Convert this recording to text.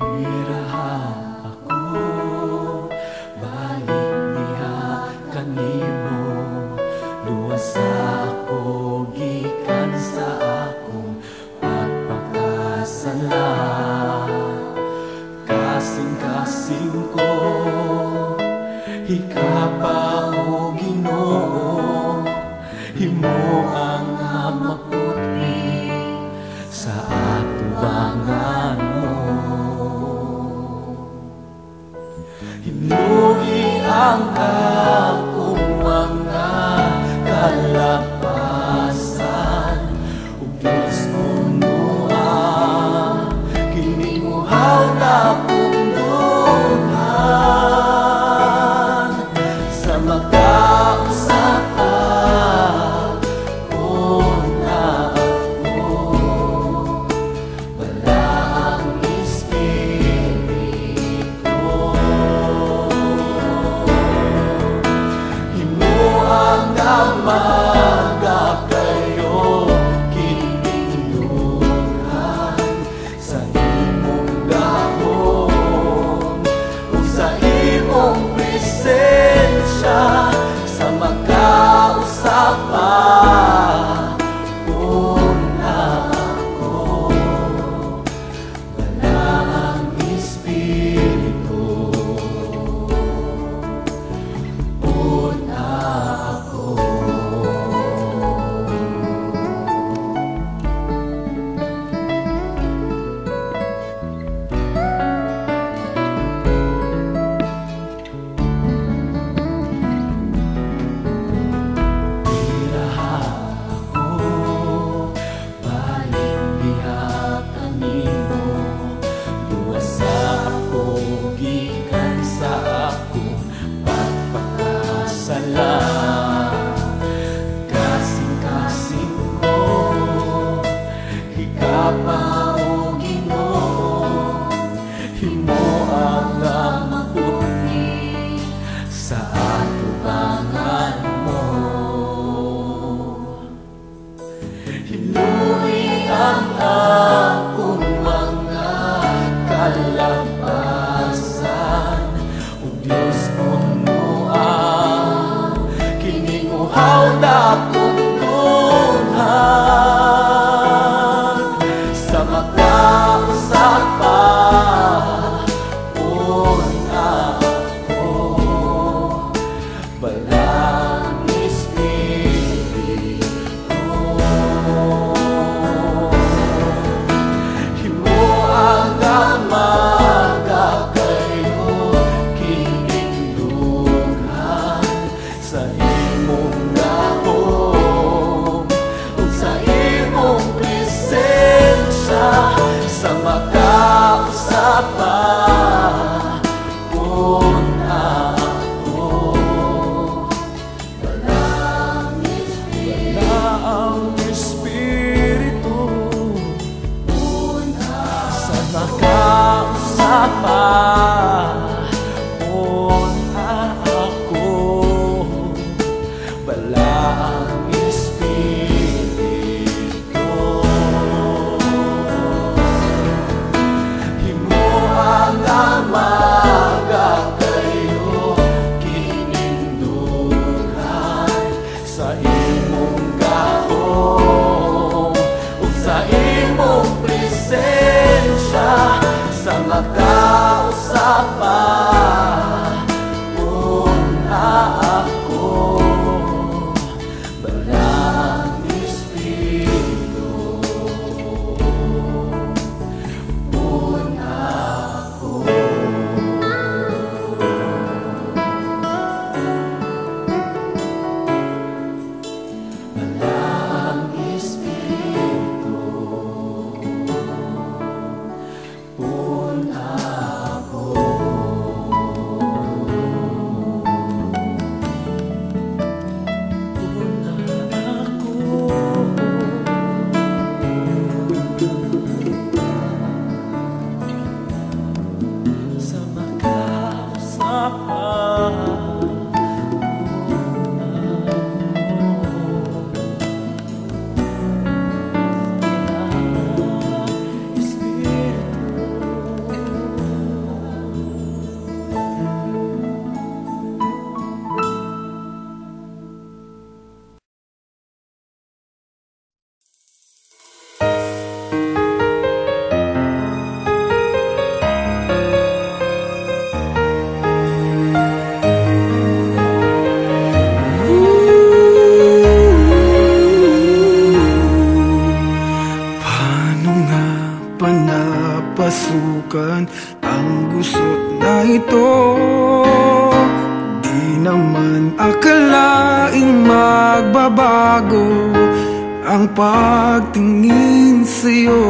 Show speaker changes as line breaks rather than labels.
Iraha ako, balik diha kanimo. Luwasa ako gikan sa akong pagpakasala. Kasing-kasing ko, hikapa o Ginoo, himo ang maputi sa atubangan mo. Hinuhi ang akong mga kalapasan, ug Diyos punuan kinimuhaw na punduhan sa magkausapan. Una ako, wala ang Espiritu. Himuang magakayo kinindungan sa imong dahon o sa imong presensya sa magkausapan. Una ako, wala ang Espiritu. Una ako. Iraha ako, balik diha kanimo. Luwasa ako gikan sa akong pagpakasala. Kasing-kasing ko, hikapa o Ginoo, himo ang maputi sa atubangan mo. Hinuhi ang akong mga kalapasan, ug Diyos punuan kinimuhaw na punduhan sa magkausapan. Una ako, walang Espiritu. Himuang magakayo kinindungan sa imong dahon ug sa imong presensya sa magkausapan. Una ako, walang Espiritu. Sa magkausapan. Una ako, walang Espiritu. Himuang magakayo kinindungan sa imong gahom ug sa imong presensya sa magkausapan. Una ako, walang Espiritu. Una ako. Walang Espiritu. Una ako.
pa napasukan ang gusot na ito. Di naman akalaing magbabago ang pagtingin sa'yo.